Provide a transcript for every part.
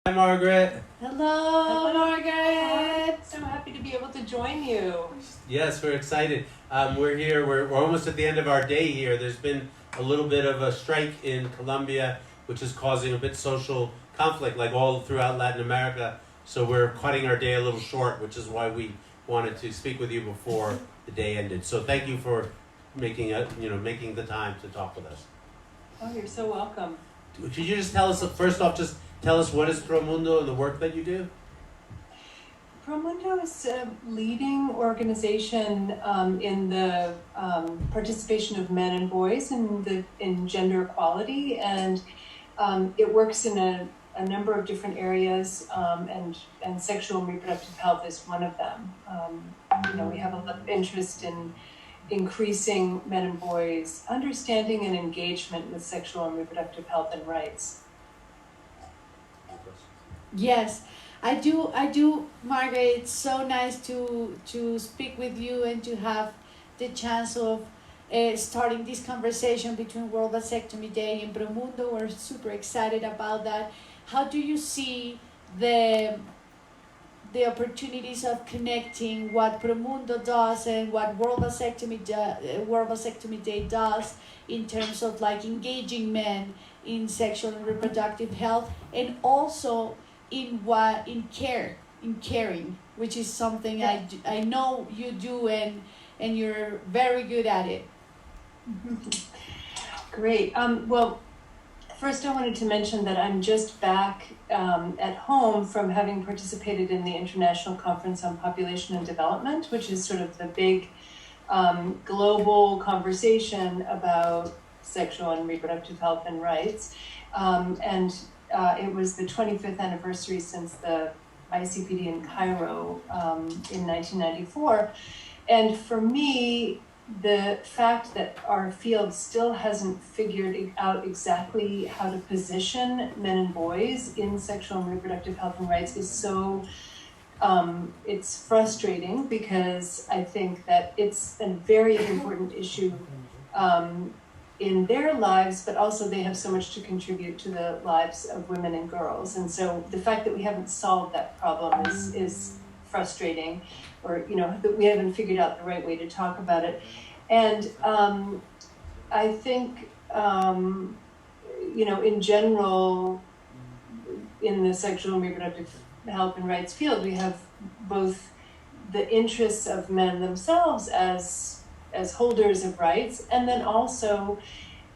Hi, Margaret. Hello, Margaret. So happy to be able to join you. Yes, we're excited. We're here. We're almost at the end of our day here. There's been a little bit of a strike in Colombia, which is causing a bit social conflict, like all throughout Latin America. So we're cutting our day a little short, which is why we wanted to speak with you before the day ended. So thank you for making the time to talk with us. Oh, you're so welcome. Could you just tell us, first off, just tell us what is Promundo and the work that you do? Promundo is a leading organization in the participation of men and boys in gender equality, and it works in a number of different areas, and sexual and reproductive health is one of them. We have a lot of interest in increasing men and boys' understanding and engagement with sexual and reproductive health and rights. Yes, I do, Margaret. It's so nice to speak with you and to have the chance of starting this conversation between World Vasectomy Day and Promundo. We're super excited about that. How do you see the opportunities of connecting what Promundo does and what World Vasectomy Day does in terms of like engaging men in sexual and reproductive health, and also in caring, which is something I know you do and you're very good at it. Great. Well, first I wanted to mention that I'm just back at home from having participated in the International Conference on Population and Development, which is sort of the big global conversation about sexual and reproductive health and rights. It was the 25th anniversary since the ICPD in Cairo in 1994. And for me, the fact that our field still hasn't figured out exactly how to position men and boys in sexual and reproductive health and rights is so, it's frustrating, because I think that it's a very important issue in their lives, but also they have so much to contribute to the lives of women and girls. And so the fact that we haven't solved that problem is frustrating, or that we haven't figured out the right way to talk about it. And I think in general, in the sexual and reproductive health and rights field, we have both the interests of men themselves as holders of rights, and then also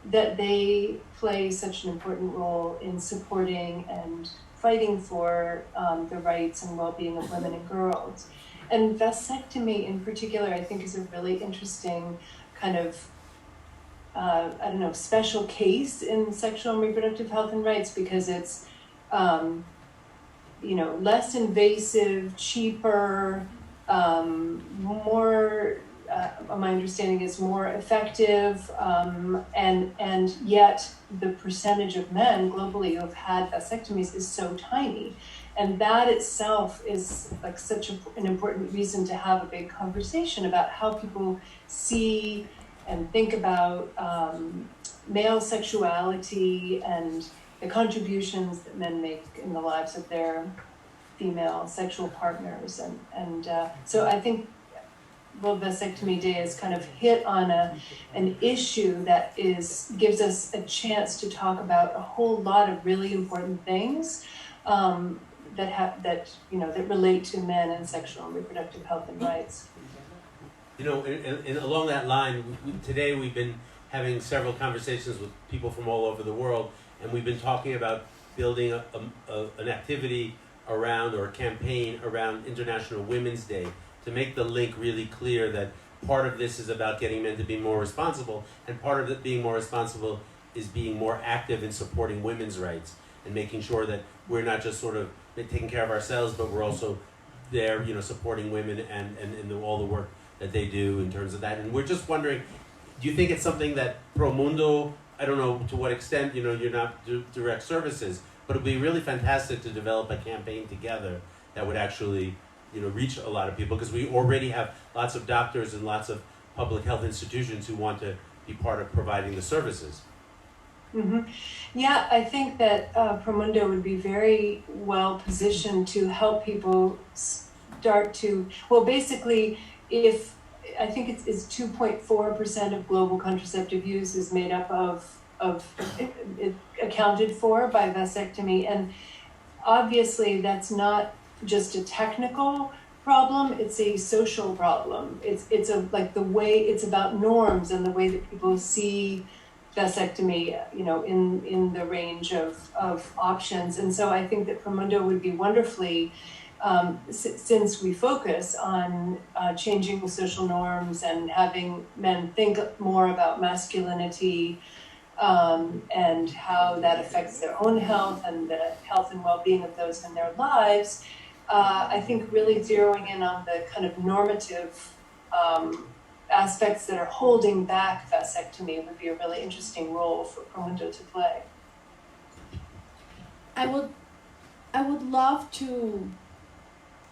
that they play such an important role in supporting and fighting for the rights and well-being of women and girls. And vasectomy in particular, I think, is a really interesting kind of, special case in sexual and reproductive health and rights, because it's, less invasive, cheaper, more, my understanding is more effective, and yet the percentage of men globally who have had vasectomies is so tiny. And that itself is like such an important reason to have a big conversation about how people see and think about male sexuality and the contributions that men make in the lives of their female sexual partners. And so I think World Vasectomy Day has kind of hit on an issue that gives us a chance to talk about a whole lot of really important things that relate to men and sexual and reproductive health and rights. And along that line, today we've been having several conversations with people from all over the world, and we've been talking about building an activity around, or a campaign around, International Women's Day, to make the link really clear that part of this is about getting men to be more responsible, and part of it being more responsible is being more active in supporting women's rights and making sure that we're not just sort of taking care of ourselves, but we're also there, supporting women and all the work that they do in terms of that. And we're just wondering, do you think it's something that Promundo, I don't know to what extent, you're not direct services, but it'd be really fantastic to develop a campaign together that would actually reach a lot of people, because we already have lots of doctors and lots of public health institutions who want to be part of providing the services. Mm-hmm. Yeah, I think that Promundo would be very well positioned to help people start to, well, basically, if I think it's 2.4% of global contraceptive use is made up of it accounted for by vasectomy, and obviously that's not just a technical problem, it's a social problem. It's a like the way it's about norms and the way that people see vasectomy, you know, in the range of options. And so I think that Promundo would be wonderfully, since we focus on changing social norms and having men think more about masculinity, and how that affects their own health and the health and well-being of those in their lives. I think really zeroing in on the kind of normative aspects that are holding back vasectomy would be a really interesting role for Promundo to play. I would love to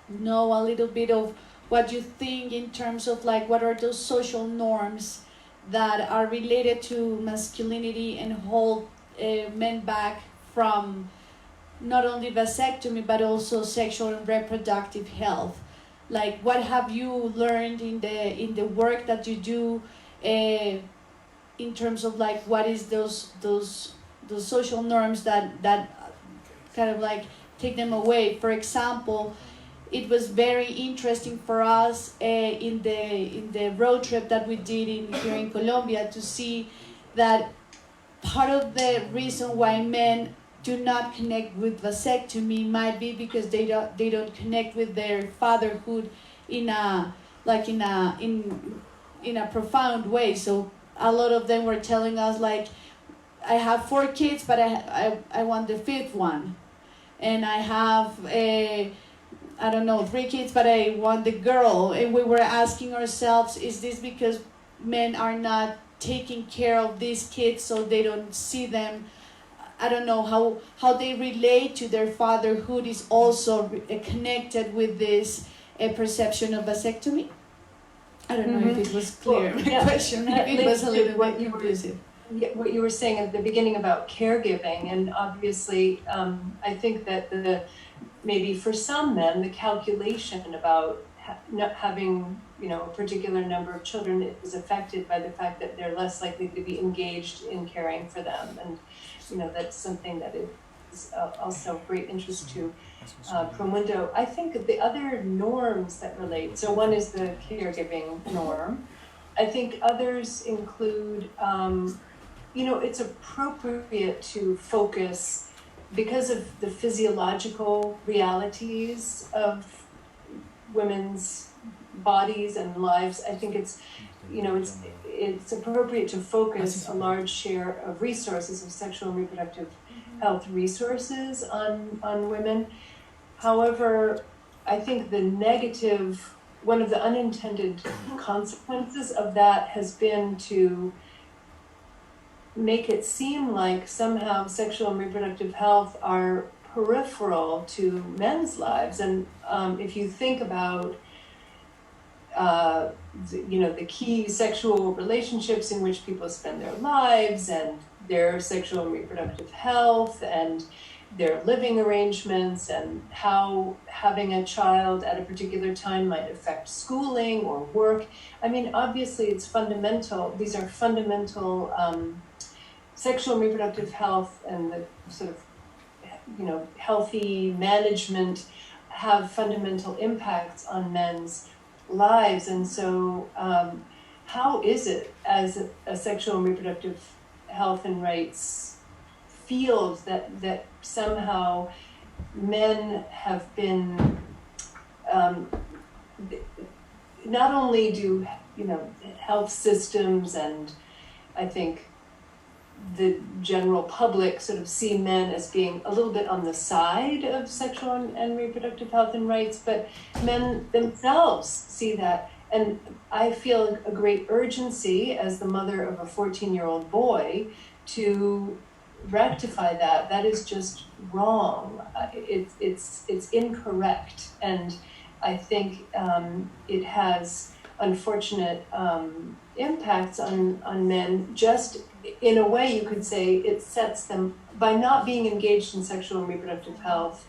know a little bit of what you think in terms of like what are those social norms that are related to masculinity and hold men back from not only vasectomy but also sexual and reproductive health. Like, what have you learned in the work that you do, in terms of like what is those social norms that kind of like take them away? For example, it was very interesting for us in the road trip that we did here in Colombia to see that part of the reason why men do not connect with vasectomy might be because they don't connect with their fatherhood in a profound way. So a lot of them were telling us like, I have 4 kids, but I want the 5th one, and I have 3 kids, but I want the girl. And we were asking ourselves, is this because men are not taking care of these kids so they don't see them? I don't know how they relate to their fatherhood is also connected with this perception of vasectomy. I don't know if it was clear. Well, my question. Maybe it was a little bit confusing. What you were saying at the beginning about caregiving, and obviously, I think that maybe for some men, the calculation about not having, you know, a particular number of children is affected by the fact that they're less likely to be engaged in caring for them, and you know that's something that is also of great interest to Promundo. I think that the other norms that relate. So one is the caregiving norm. I think others include, you know, it's appropriate to focus because of the physiological realities of women's bodies and lives. I think it's, you know, it's appropriate to focus a large share of resources, of sexual and reproductive health resources on women. However, I think one of the unintended consequences of that has been to make it seem like somehow sexual and reproductive health are peripheral to men's lives. And if you think about the key sexual relationships in which people spend their lives and their sexual and reproductive health and their living arrangements and how having a child at a particular time might affect schooling or work. I mean, obviously it's fundamental. These are fundamental sexual and reproductive health and the sort of, you know, healthy management have fundamental impacts on men's lives. And so how is it as a sexual and reproductive health and rights field that somehow men have been not only do, you know, health systems and I think the general public sort of see men as being a little bit on the side of sexual and reproductive health and rights, but men themselves see that. And I feel a great urgency as the mother of a 14-year-old boy to rectify that. That is just wrong. It's incorrect. And I think it has unfortunate impacts on men. Just in a way, you could say it sets them, by not being engaged in sexual and reproductive health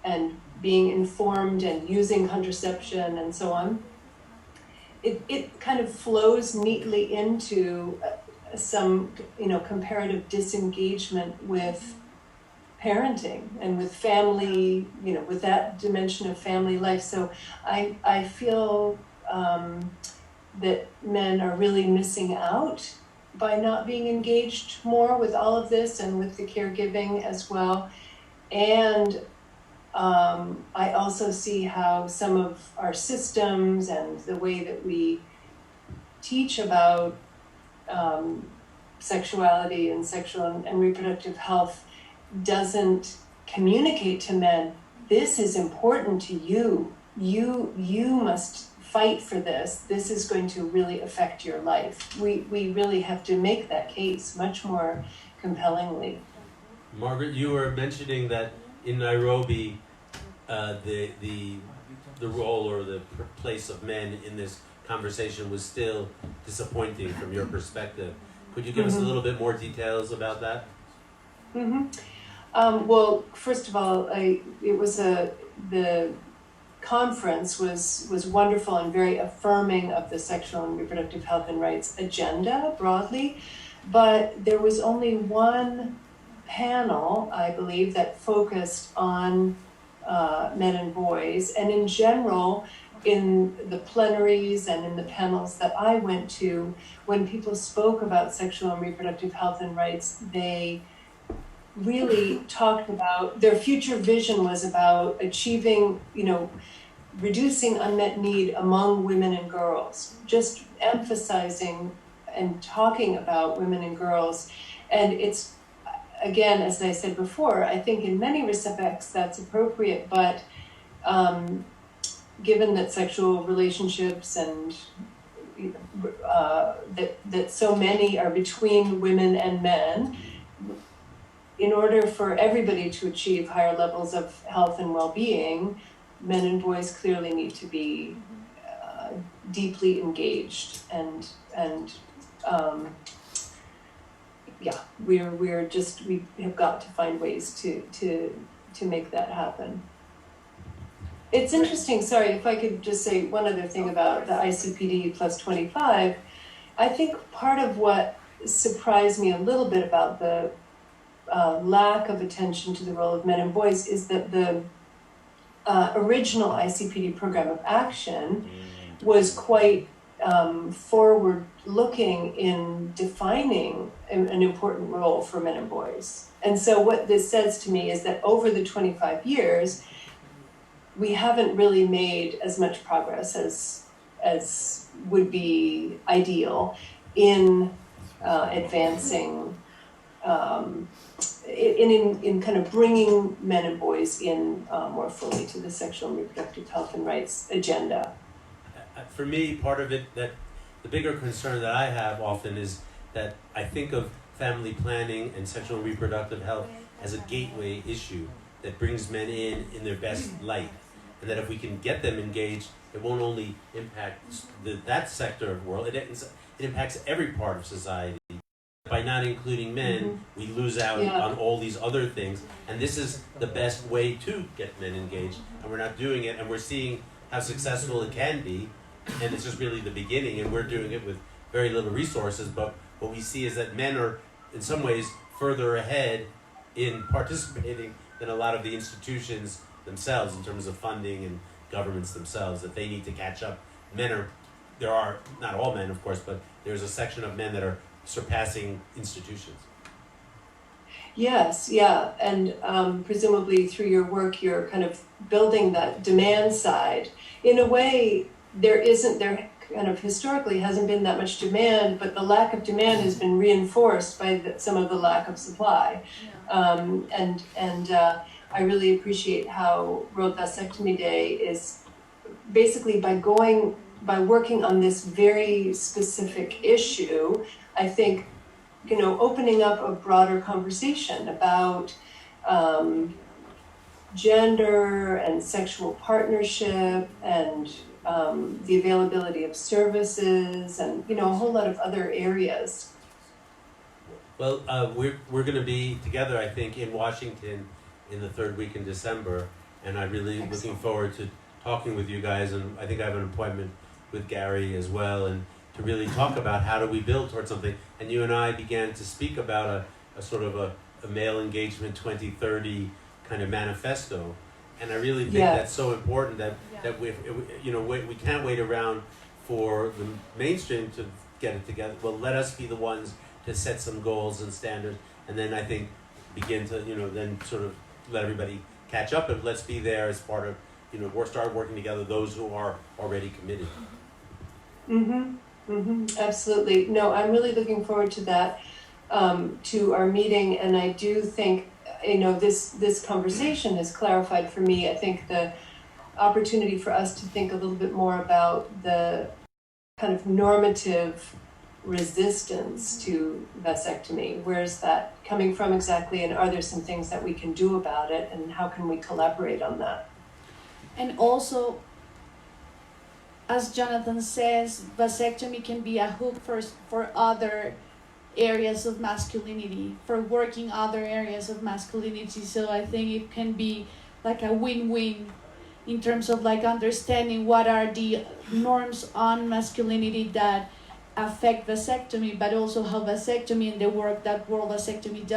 and being informed and using contraception and so on, it kind of flows neatly into some, comparative disengagement with parenting and with family, with that dimension of family life. So I feel that men are really missing out by not being engaged more with all of this and with the caregiving as well. And I also see how some of our systems and the way that we teach about sexuality and sexual and reproductive health doesn't communicate to men, this is important to you. You must fight for this. This is going to really affect your life. We really have to make that case much more compellingly. Margaret, you were mentioning that in Nairobi, the role or the place of men in this conversation was still disappointing from your perspective. Could you give us a little bit more details about that? Well, first of all, the conference was wonderful and very affirming of the sexual and reproductive health and rights agenda broadly, but there was only one panel, I believe, that focused on men and boys. And in general, in the plenaries and in the panels that I went to, when people spoke about sexual and reproductive health and rights, they really talked about, their future vision was about achieving, reducing unmet need among women and girls, just emphasizing and talking about women and girls. And it's, again, as I said before, I think in many respects that's appropriate, but given that sexual relationships and that so many are between women and men, in order for everybody to achieve higher levels of health and well-being, men and boys clearly need to be deeply engaged, and we have got to find ways to make that happen. It's interesting. Sorry, if I could just say one other thing about the ICPD plus 25. I think part of what surprised me a little bit about the lack of attention to the role of men and boys is that the original ICPD program of action was quite forward-looking in defining an important role for men and boys. And so what this says to me is that over the 25 years, we haven't really made as much progress as would be ideal in advancing in kind of bringing men and boys in more fully to the sexual and reproductive health and rights agenda. For me, part of it, that the bigger concern that I have often is that I think of family planning and sexual and reproductive health as a gateway issue that brings men in their best light, and that if we can get them engaged, it won't only impact that sector of the world, it impacts every part of society. By not including men, we lose out on all these other things, and this is the best way to get men engaged, and we're not doing it, and we're seeing how successful it can be, and it's just really the beginning, and we're doing it with very little resources, but what we see is that men are, in some ways, further ahead in participating than a lot of the institutions themselves in terms of funding and governments themselves, that they need to catch up. There are, not all men, of course, but there's a section of men that are surpassing institutions. Yes, yeah, and presumably through your work, you're kind of building that demand side. In a way, there kind of historically hasn't been that much demand, but the lack of demand has been reinforced by some of the lack of supply. Yeah. I really appreciate how World Vasectomy Day is basically by working on this very specific issue, I think, opening up a broader conversation about gender and sexual partnership and the availability of services, and a whole lot of other areas. Well, we're going to be together, I think, in Washington in the third week in December, and I'm really looking forward to talking with you guys. And I think I have an appointment with Gary as well, and to really talk about how do we build towards something. And you and I began to speak about a sort of a male engagement 2030 kind of manifesto, and I really think that's so important that we can't wait around for the mainstream to get it together. Well, let us be the ones to set some goals and standards, and then I think begin to then sort of let everybody catch up, and let's be there as part of we'll start working together, those who are already committed. Absolutely. No, I'm really looking forward to that, to our meeting, and I do think this conversation has clarified for me, I think, the opportunity for us to think a little bit more about the kind of normative resistance to vasectomy. Where's that coming from exactly, and are there some things that we can do about it, and how can we collaborate on that? And also, as Jonathan says, vasectomy can be a hook for other areas of masculinity, for working other areas of masculinity. So I think it can be like a win-win in terms of like understanding what are the norms on masculinity that affect vasectomy, but also how vasectomy and the work that World Vasectomy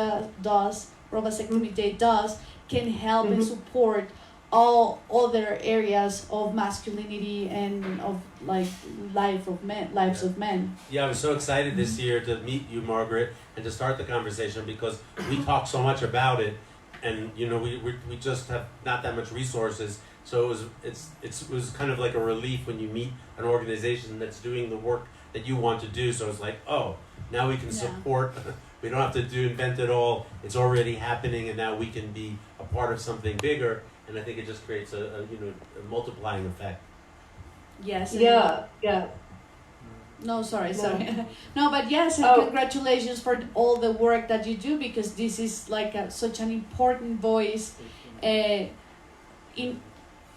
World Vasectomy Day does, can help and support all other areas of masculinity and of like lives of men. Yeah, I was so excited this year to meet you, Margaret, and to start the conversation, because we talk so much about it, and we just have not that much resources. So it was kind of like a relief when you meet an organization that's doing the work that you want to do. So it's like, oh, now we can support. We don't have to invent it all. It's already happening, and now we can be a part of something bigger. And I think it just creates a multiplying effect. Yes. Yeah. No, sorry. No, but yes, and congratulations for all the work that you do, because this is like such an important voice in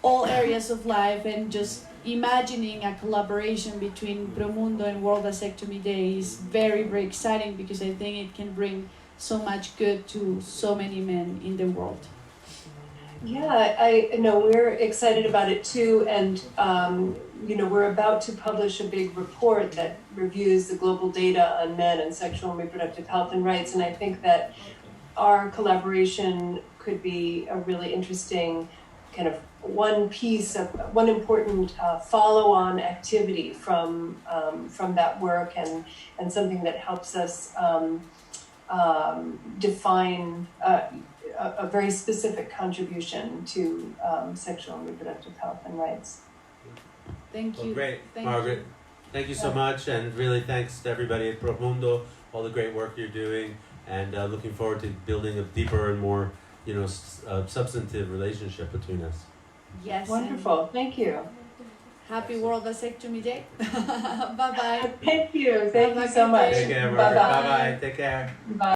all areas of life, and just imagining a collaboration between Promundo and World Vasectomy Day is very, very exciting, because I think it can bring so much good to so many men in the world. Yeah, I know we're excited about it too, and we're about to publish a big report that reviews the global data on men and sexual and reproductive health and rights, and I think that our collaboration could be a really interesting kind of one important follow-on activity from that work, and something that helps us define a very specific contribution to sexual and reproductive health and rights. Thank you. Well, great, Margaret. Thank you so much, and really thanks to everybody at Promundo, all the great work you're doing, and looking forward to building a deeper and more, substantive relationship between us. Yes. Wonderful. Thank you. Happy World Vasectomy Day. Bye-bye. Thank you. Thank you so much. Take care, Margaret. Bye-bye. Take care. Bye.